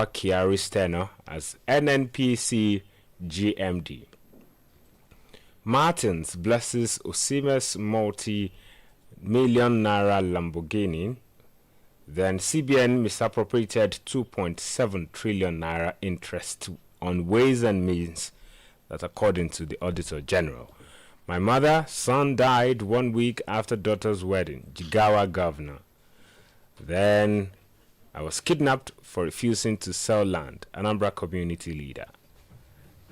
Kiari's tenure as NNPC GMD. Martins blesses Osime's multi-million naira Lamborghini. Then CBN misappropriated 2.7 trillion naira interest on Ways and Means, that according to the Auditor General. My mother, son died 1 week after daughter's wedding, Jigawa governor. Then I was kidnapped for refusing to sell land, Anambra community leader.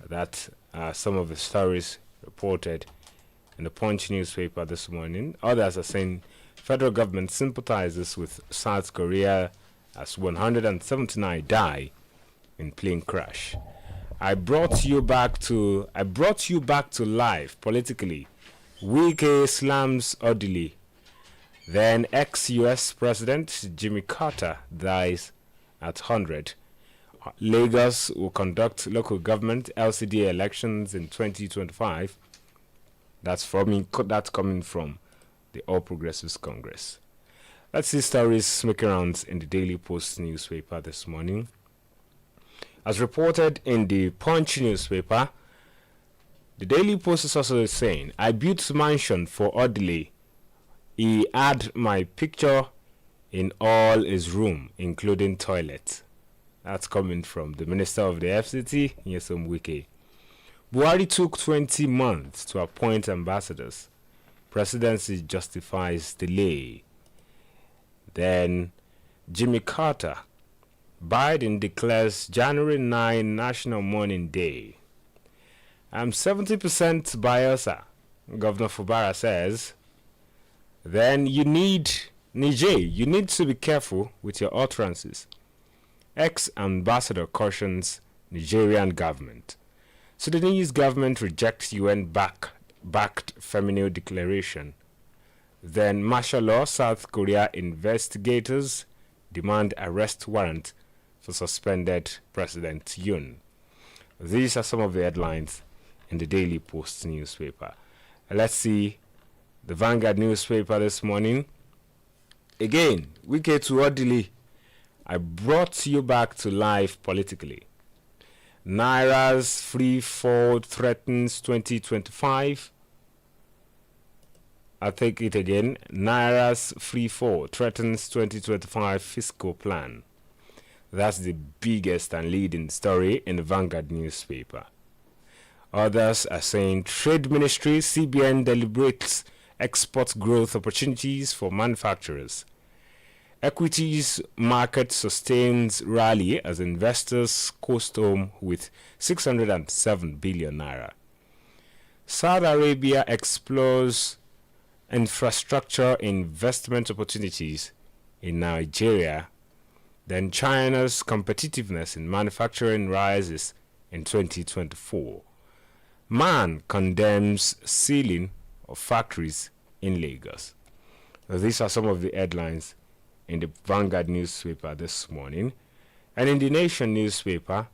That are some of the stories reported in the Punch newspaper this morning. Others are saying federal government sympathizes with South Korea as 179 die in plane crash. I brought you back to life politically. Wike slams Odili. Then ex-US President Jimmy Carter dies at 100. Lagos will conduct local government LCD elections in 2025. That's coming from the All Progressives Congress. Let's see stories making rounds in the Daily Post newspaper this morning. As reported in the Punch newspaper, the Daily Post is also saying, I built mansion for Odile. He had my picture in all his room, including toilet. That's coming from the Minister of the FCT, Nyesom Wike. Buhari took 20 months to appoint ambassadors. Presidency justifies delay. Then Jimmy Carter. Biden declares January 9 National Mourning Day. I'm 70% Bayelsa, Governor Fubara says. Then you need to be careful with your utterances. Ex-ambassador cautions Nigerian government. Sudanese government rejects UN-backed feminine declaration. Then martial law, South Korea investigators demand arrest warrant for suspended President Yoon. These are some of the headlines in the Daily Post newspaper. Let's see the Vanguard newspaper this morning. Again, Wike to Odili. I brought you back to life politically. Naira's free fall threatens 2025. I'll take it again. Naira's free fall threatens 2025 fiscal plan. That's the biggest and leading story in the Vanguard newspaper. Others are saying Trade Ministry, CBN deliberates export growth opportunities for manufacturers. Equities market sustains rally as investors coast home with 607 billion naira. Saudi Arabia explores infrastructure investment opportunities in Nigeria. Then China's competitiveness in manufacturing rises in 2024. Man condemns sealing of factories in Lagos. Now, these are some of the headlines in the Vanguard newspaper this morning. And in the Nation newspaper,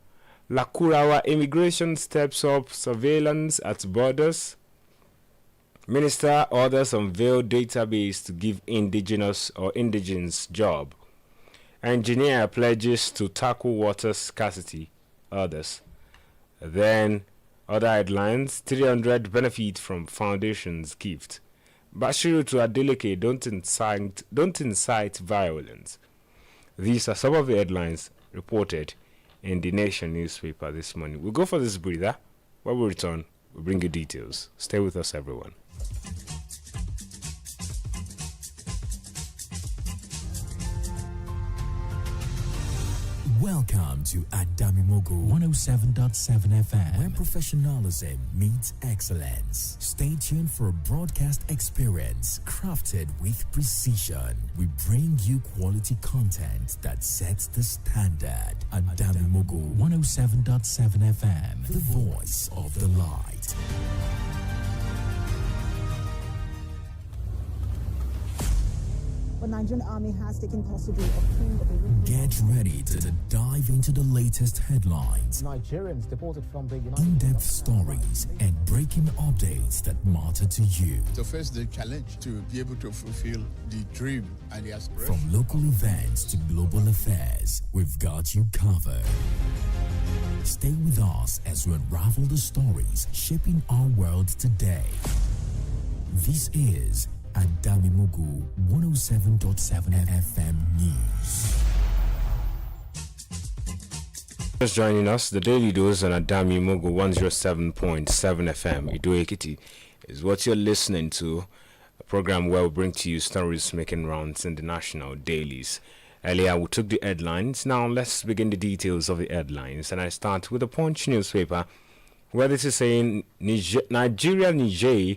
Lakurawa immigration steps up surveillance at borders. Minister orders unveil database to give indigenous job. Engineer pledges to tackle water scarcity. Others. Then other headlines, 300 benefit from foundation's gift. Bashiru to Adeleke don't incite violence. These are some of the headlines reported in the Nation newspaper this morning. We'll go for this breather. When we return, we'll bring you details. Stay with us, everyone. Welcome to Adamimogo 107.7 FM, where professionalism meets excellence. Stay tuned for a broadcast experience crafted with precision. We bring you quality content that sets the standard. Adamimogo 107.7 FM, the voice of the light. but Nigerian army has taken custody of King of the Get ready to dive into the latest headlines, Nigerians deported from the United in-depth stories, and breaking updates that matter to you. To face the challenge, to be able to fulfill the dream and the aspiration. From local events to global affairs, we've got you covered. Stay with us as we unravel the stories shaping our world today. This is Adamimogo 107.7 FM News. Just joining us, the Dailydose on Adamimogo 107.7 FM Ido Ekiti is what you're listening to, a program where we bring to you stories making rounds in the national dailies. Earlier we took the headlines. Now let's begin the details of the headlines, and I start with the Punch newspaper, where this is saying Nigeria-Niger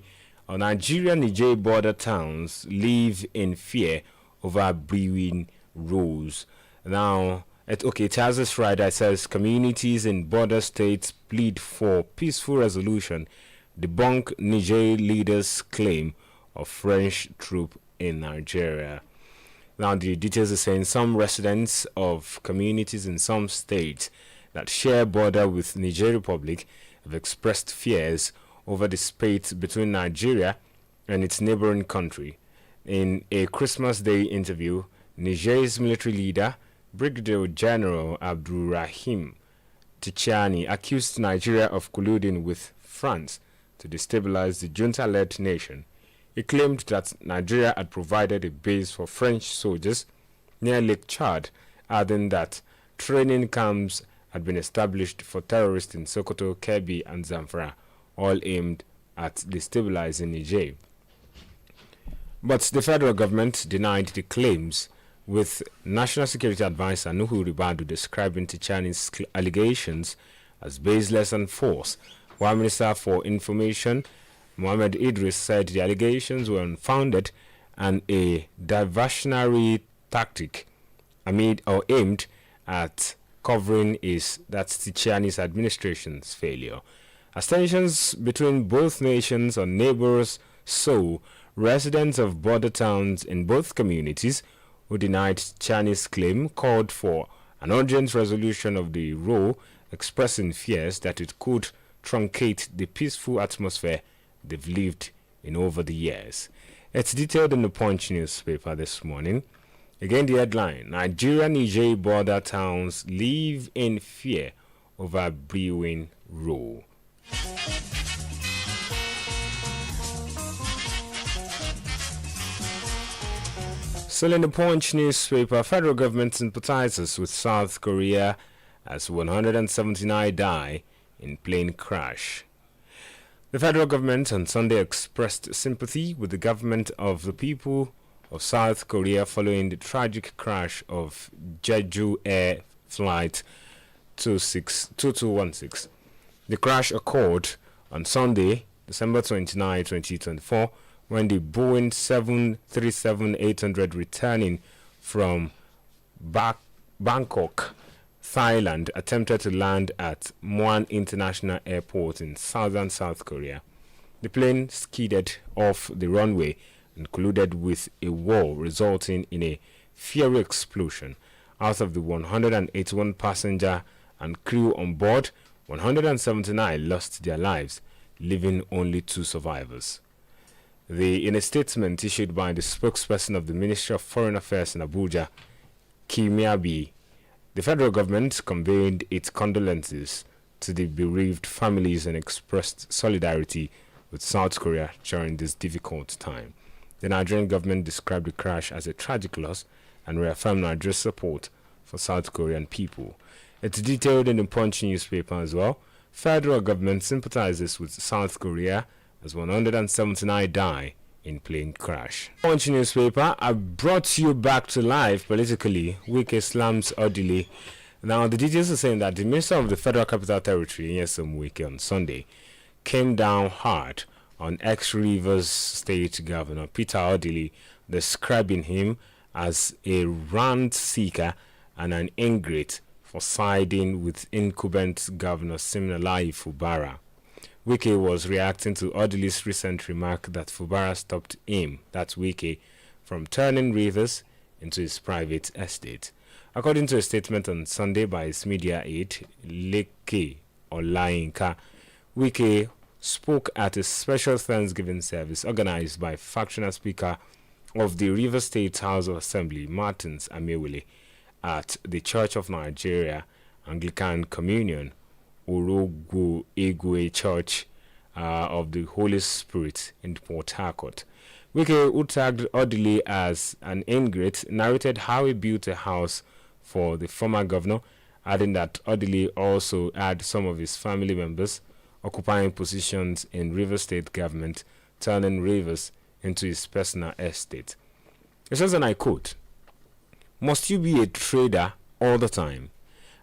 border towns live in fear over brewing rules. Now, it has this right that says communities in border states plead for peaceful resolution, debunk Niger leaders' claim of French troop in Nigeria. Now, the details are saying some residents of communities in some states that share border with Niger Republic have expressed fears over the spate between Nigeria and its neighboring country. In a Christmas Day interview, Niger's military leader, Brigadier General Abdurrahim Tichani, accused Nigeria of colluding with France to destabilize the junta-led nation. He claimed that Nigeria had provided a base for French soldiers near Lake Chad, adding that training camps had been established for terrorists in Sokoto, Kebbi, and Zamfara, all aimed at destabilizing Niger. But the federal government denied the claims, with National Security Advisor Nuhu Ribadu describing Tichani's allegations as baseless and false, while Minister for Information Mohammed Idris said the allegations were unfounded and a diversionary tactic aimed at covering Tichani's administration's failure. As tensions between both nations or neighbors sow, residents of border towns in both communities who denied Tichani's claim called for an urgent resolution of the row, expressing fears that it could truncate the peaceful atmosphere they've lived in over the years. It's detailed in the Punch newspaper this morning. Again, the headline: Nigeria-Niger border towns live in fear over brewing rule. Still in the Punch newspaper, federal government sympathizes with South Korea as 179 die in plane crash. The federal government on Sunday expressed sympathy with the government of the people of South Korea following the tragic crash of Jeju Air Flight 2216. The crash occurred on Sunday, December 29, 2024, when the Boeing 737-800 returning from Bangkok, Thailand, attempted to land at Muan International Airport in southern South Korea. The plane skidded off the runway and collided with a wall, resulting in a fiery explosion. Out of the 181 passenger and crew on board, 179 lost their lives, leaving only 2 survivors. In a statement issued by the spokesperson of the Ministry of Foreign Affairs in Abuja, Kimiabi, the federal government conveyed its condolences to the bereaved families and expressed solidarity with South Korea during this difficult time. The Nigerian government described the crash as a tragic loss and reaffirmed Nigeria's support for South Korean people. It's detailed in the Punch newspaper as well. Federal government sympathizes with South Korea as 179 die in plane crash. Punch newspaper, I brought you back to life politically. Wike slams Odili. Now, the details are saying that the Minister of the Federal Capital Territory, Nyesom Wike, on Sunday, came down hard on ex-Rivers State Governor Peter Odili, describing him as a rant seeker and an ingrate for siding with incumbent Governor Siminalayi Fubara. Wike was reacting to Odili's recent remark that Fubara stopped him, that's Wike, from turning rivers into his private estate. According to a statement on Sunday by his media aide, Leke Olayinka, Wike spoke at a special Thanksgiving service organized by factional speaker of the Rivers State House of Assembly, Martins Amewele, at the Church of Nigeria Anglican Communion, Orogo Egwe Church of the Holy Spirit in Port Harcourt. Wike, who tagged Odili as an ingrate, narrated how he built a house for the former governor, adding that Odili also had some of his family members occupying positions in Rivers State government, turning Rivers into his personal estate. It says, and I quote, "Must you be a trader all the time?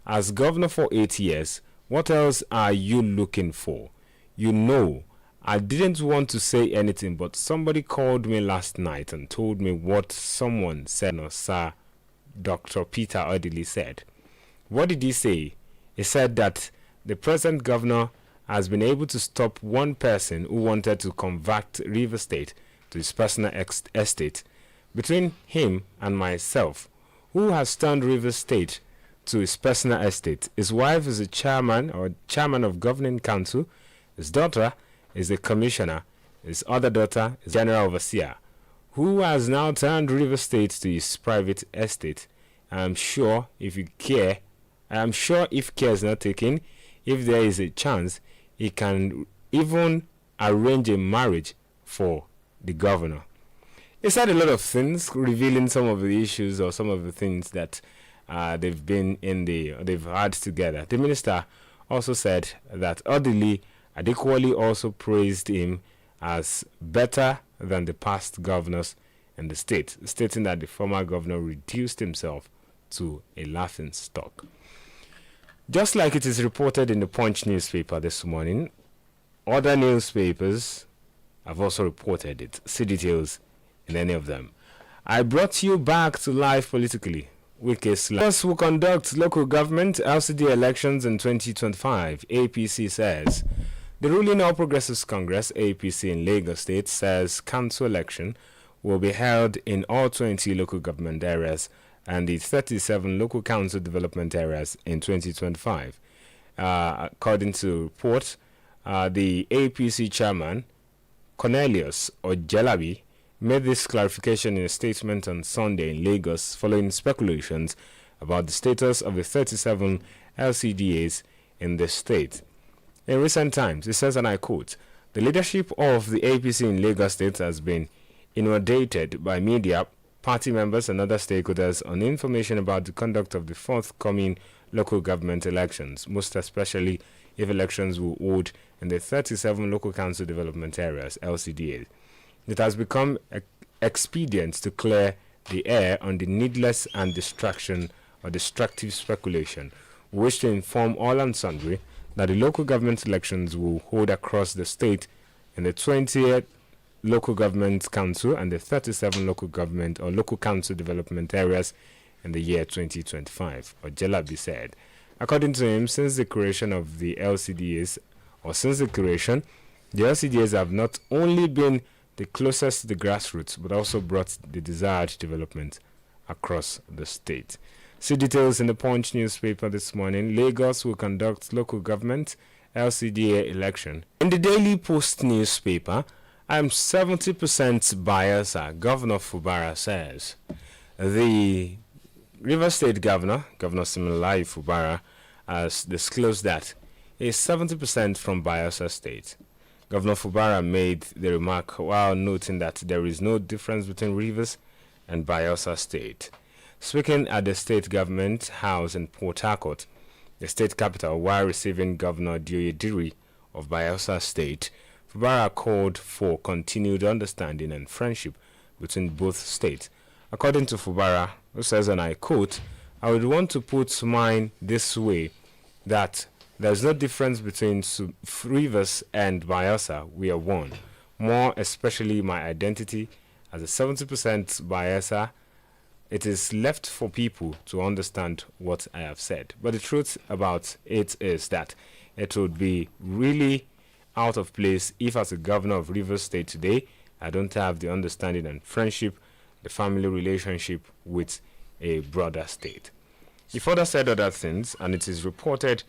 As governor for 8 years, what else are you looking for? You know, I didn't want to say anything, but somebody called me last night and told me what someone said, or Sir Dr. Peter Odili said. What did he say? He said that the present governor has been able to stop one person who wanted to convert River State to his personal estate. Between him and myself, who has turned River State to his personal estate? His wife is a chairman of governing council. His daughter is a commissioner. His other daughter is general overseer, who has now turned River State to his private estate. I am sure if care is not taken, if there is a chance, he can even arrange a marriage for the governor." He said a lot of things, revealing some of the issues or some of the things that they've had together. The minister also said that Odili adequately also praised him as better than the past governors in the state, stating that the former governor reduced himself to a laughing stock. Just like it is reported in the Punch newspaper this morning, other newspapers have also reported it. See details in any of them. I brought you back to life politically. Us will conduct local government LCD elections in 2025, APC says. The ruling All Progressives Congress, APC in Lagos State, says council election will be held in all 20 local government areas and the 37 local council development areas in 2025. According to report, the APC chairman, Cornelius Ojelabi, made this clarification in a statement on Sunday in Lagos following speculations about the status of the 37 LCDAs in the state. In recent times, it says, and I quote, "The leadership of the APC in Lagos State has been inundated by media, party members and other stakeholders on information about the conduct of the forthcoming local government elections, most especially if elections will hold in the 37 local council development areas, LCDAs. It has become expedient to clear the air on the needless and destructive speculation. We wish to inform all and sundry that the local government elections will hold across the state in the 20th local government council and the 37 local government or local council development areas in the year 2025, Ojelabi said. According to him, since the creation of the LCDAs, the LCDAs have not only been the closest to the grassroots, but also brought the desired development across the state. See details in the Punch newspaper this morning. Lagos will conduct local government LCDA election. In the Daily Post newspaper, I'm 70% Bayelsa, Governor Fubara says. The River State Governor Siminalayi Fubara, has disclosed that he is 70% from Bayelsa State. Governor Fubara made the remark while noting that there is no difference between Rivers and Bayelsa State. Speaking at the state government house in Port Harcourt, the state capital, while receiving Governor Dioyediri of Bayelsa State, Fubara called for continued understanding and friendship between both states. According to Fubara, who says, and I quote, "I would want to put mine this way, that there's no difference between Rivers and Bayelsa. We are one. More especially my identity as a 70% Bayelsa. It is left for people to understand what I have said. But the truth about it is that it would be really out of place if, as a governor of Rivers State today, I don't have the understanding and friendship the family relationship with a brother state. He further said other things, and it is reported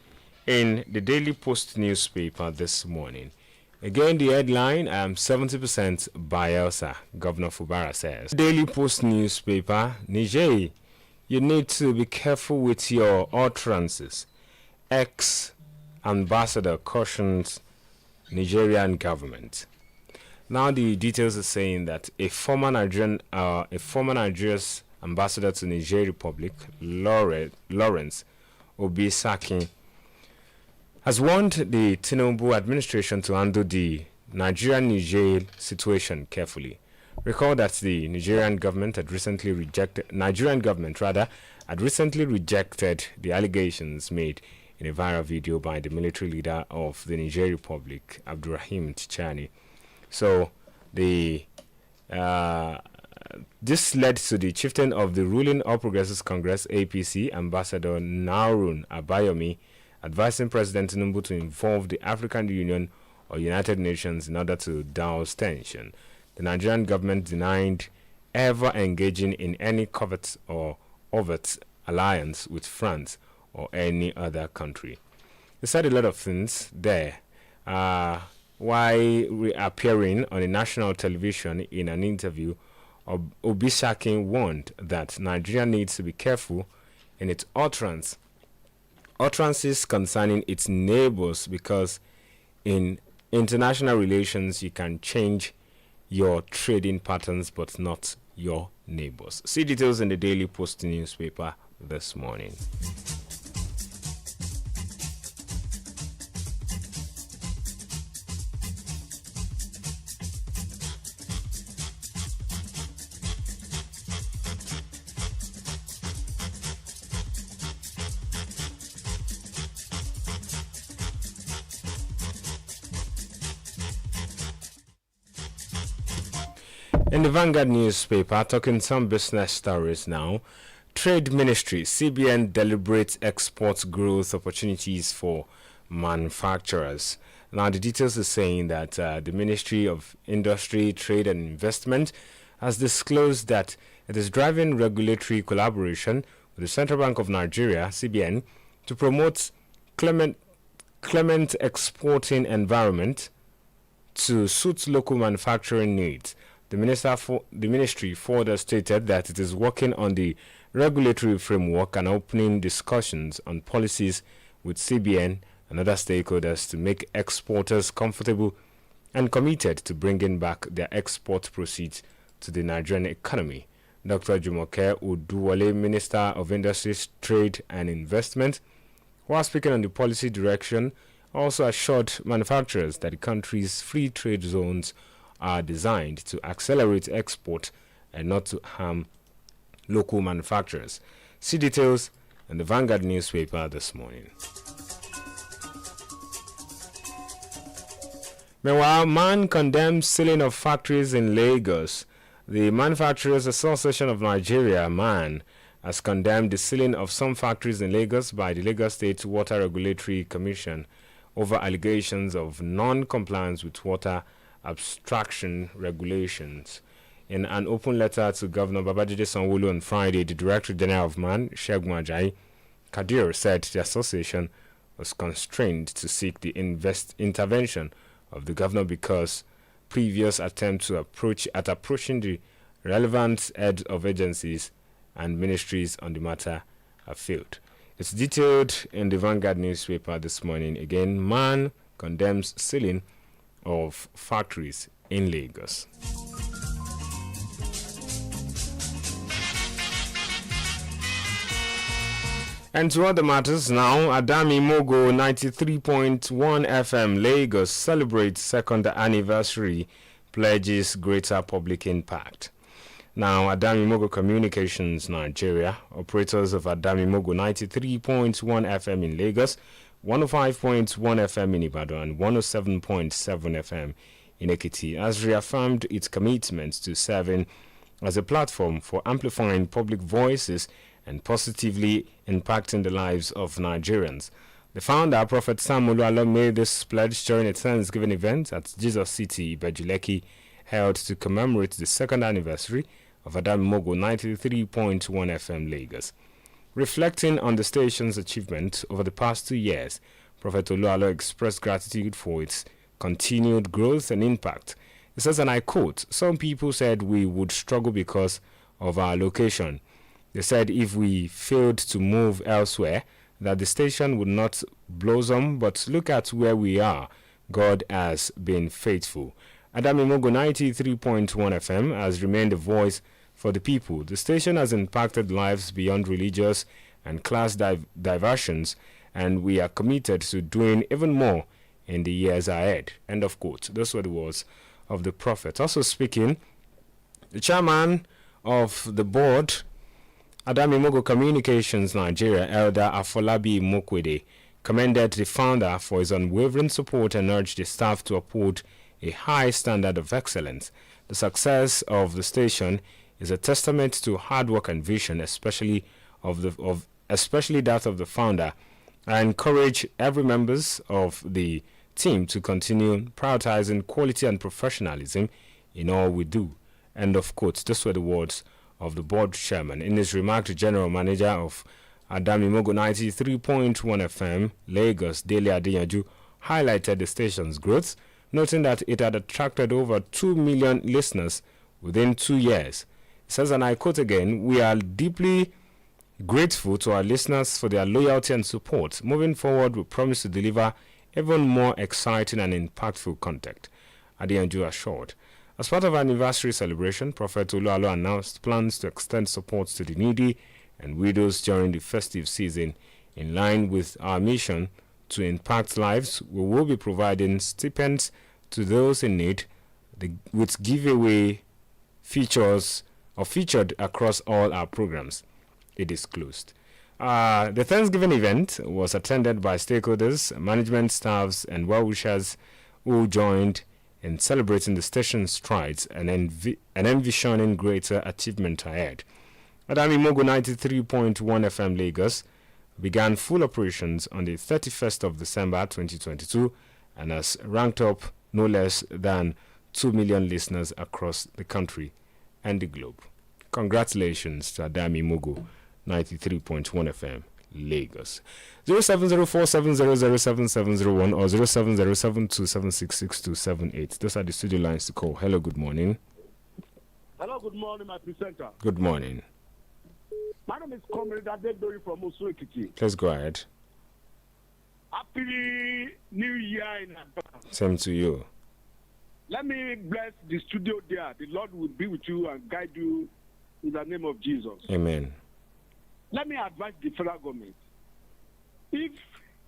in the Daily Post newspaper this morning. Again, the headline, 70% Bayelsa, Governor Fubara says. Daily Post newspaper, Niger, you need to be careful with your utterances. Ex-ambassador cautions Nigerian government. Now the details are saying that a former Nigeria's ambassador to Niger Republic, Lawrence Obisaki, has warned the Tinubu administration to handle the Nigerian-Niger situation carefully. Recall that the Nigerian government had recently rejected the allegations made in a viral video by the military leader of the Niger Republic, Abdurrahim Tichani. So this led to the chieftain of the ruling All Progressives Congress (APC), Ambassador Narun Abayomi, advising President Tinubu to involve the African Union or United Nations in order to douse tension. The Nigerian government denied ever engaging in any covert or overt alliance with France or any other country. They said a lot of things there. While appearing on a national television in an interview, Obisaki warned that Nigeria needs to be careful in its utterances concerning its neighbors, because in international relations you can change your trading patterns but not your neighbors. See details in the Daily Post newspaper this morning. In the Vanguard newspaper, talking some business stories now. Trade Ministry, CBN deliberates export growth opportunities for manufacturers. Now, the details are saying that the Ministry of Industry, Trade and Investment has disclosed that it is driving regulatory collaboration with the Central Bank of Nigeria, CBN, to promote clement exporting environment to suit local manufacturing needs. The ministry further stated that it is working on the regulatory framework and opening discussions on policies with CBN and other stakeholders to make exporters comfortable and committed to bringing back their export proceeds to the Nigerian economy. Dr. Jumoke Uduwale, Minister of Industries, Trade and Investment, while speaking on the policy direction, also assured manufacturers that the country's free trade zones are designed to accelerate export and not to harm local manufacturers. See details in the Vanguard newspaper this morning. Meanwhile, man condemns sealing of factories in Lagos. The Manufacturers Association of Nigeria, MAN, has condemned the sealing of some factories in Lagos by the Lagos State Water Regulatory Commission over allegations of non-compliance with water abstraction regulations. In an open letter to Governor Babajide Sanwo-Olu on Friday, the Director General of MAN, Segun Ajayi Kadir, said the association was constrained to seek the intervention of the governor because previous attempts to approaching the relevant heads of agencies and ministries on the matter have failed. It's detailed in the Vanguard newspaper this morning. Again, MAN condemns sealing of factories in Lagos. And to other matters now, Adamimogo 93.1 FM Lagos celebrates second anniversary, pledges greater public impact. Now, Adamimogo Communications Nigeria, operators of Adamimogo 93.1 FM in Lagos, 105.1 FM in Ibadan, and 107.7 FM in Ekiti, has reaffirmed its commitment to serving as a platform for amplifying public voices and positively impacting the lives of Nigerians. The founder, Prophet Sam Olualo, made this pledge during a Thanksgiving event at Jesus City, Bejuleki, held to commemorate the second anniversary of Adamimogo 93.1 FM Lagos. Reflecting on the station's achievement over the past 2 years, Prophet Oluwalo expressed gratitude for its continued growth and impact. He says, and I quote, "Some people said we would struggle because of our location. They said if we failed to move elsewhere, that the station would not blossom, but look at where we are. God has been faithful." Adamimogo 93.1 FM has remained a voice for the people. The station has impacted lives beyond religious and class diversions, and we are committed to doing even more in the years ahead. End of quote. Those were the words of the prophet. Also speaking, the chairman of the board, Adamimogo Communications Nigeria, Elder Afolabi Mokwede, commended the founder for his unwavering support and urged the staff to uphold a high standard of excellence. The success of the station is a testament to hard work and vision, especially that of the founder. I encourage every members of the team to continue prioritizing quality and professionalism in all we do. End of quote. Those were the words of the board chairman. In his remark, the general manager of Adamimogo 93.1 FM Lagos, Dailydose, highlighted the station's growth, noting that it had attracted over 2 million listeners within 2 years. He says, and I quote again, "We are deeply grateful to our listeners for their loyalty and support. Moving forward, we promise to deliver even more exciting and impactful content," Adeyanju assured. As part of our anniversary celebration, Prophet Oluwalo announced plans to extend support to the needy and widows during the festive season. In line with our mission to impact lives, we will be providing stipends to those in need, with giveaway featured across all our programs. It is closed. The Thanksgiving event was attended by stakeholders, management staffs, and well-wishers who joined in celebrating the station's strides and envisioning greater achievement ahead. Adamimogo 93.1 FM Lagos began full operations on the 31st of December 2022 and has ranked up no less than 2 million listeners across the country and the globe. Congratulations to Adamimogo 93.1 FM Lagos. 0704700771 or 070727666278. Those are the studio lines to call. Hello, good morning. Hello, good morning, my presenter. Good morning. My name is Comrade Adegboyi from Osuekiti. Please go ahead. Happy New Year in advance. Same to you. Let me bless the studio there. The Lord will be with you and guide you in the name of Jesus. Amen. Let me advise the federal government. If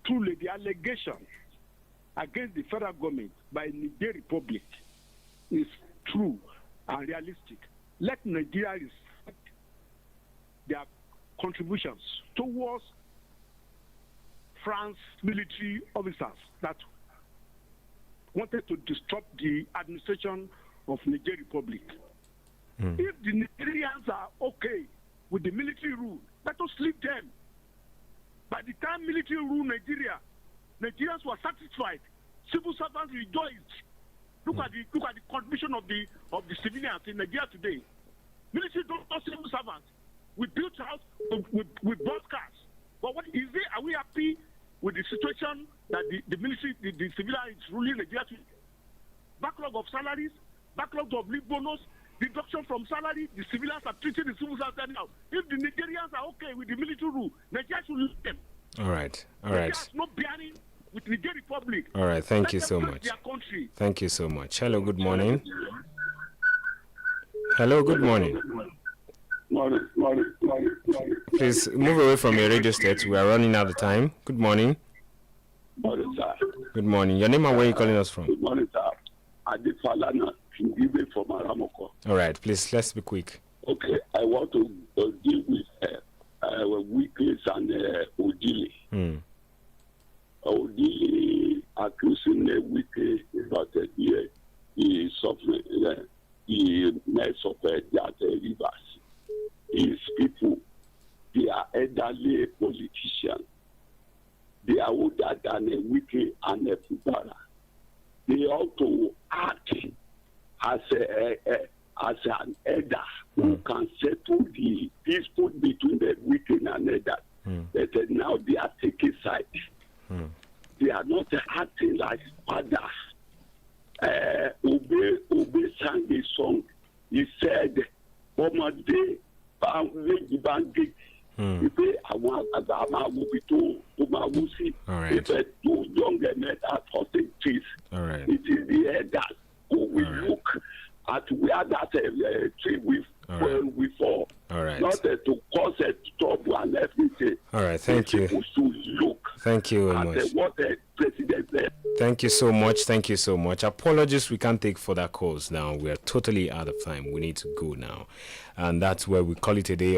truly the allegation against the federal government by Niger Republic is true and realistic, let Nigeria respect their contributions towards France military officers that wanted to disrupt the administration of Niger Republic. If the Nigerians are okay with the military rule, let us leave them. By the time military ruled Nigeria, Nigerians were satisfied. Civil servants rejoiced. Look at the contribution of the civilians in Nigeria today. Military don't touch civil servants. We built house, we bought cars. But what is it? Are we happy with the situation that the military, the civilian is ruling Nigeria today? Backlog of salaries, backlog of leave bonus, deduction from salary, the civilians are treating the civil servants now. If the Nigerians are okay with the military rule, Nigeria should leave them. All right. Nigeria has no bearing with Niger Republic. All right. Thank you so much. Their country. Thank you so much. Hello, good morning. Hello, good morning. Morning. Please move away from your radio set. We are running out of time. Good morning. Morning, sir. Good morning. Your name and where are you calling us from? Good morning, sir. Adifalana Kingibe from Aramoko. All right. Please, let's be quick. Okay, I want to deal with Weeklies and Odili. Odili accusing Weekly that he is suffering, he mess up that rivers. His people, they are elderly politicians. They are older than a Weekly and a Fubara. They ought to act as as an elder who can settle the dispute between the weekend and elder. But now they are taking side. They are not acting like fathers. Obe sang a song. He said, "Ọmọdé méjì bá ń gé." Wípé àwọn àgbàgbà máa wo ibi tó máa wú sí. Wípé two young men are causing peace. It is the elders who will look at where that tree will fall. Not to cause trouble and everything. All right, thank you. People should look Thank you very much. at what the president said. Thank you so much. Thank you so much. Apologies, we can't take further calls now. We are totally out of time. We need to go now. And that's where we call it a day.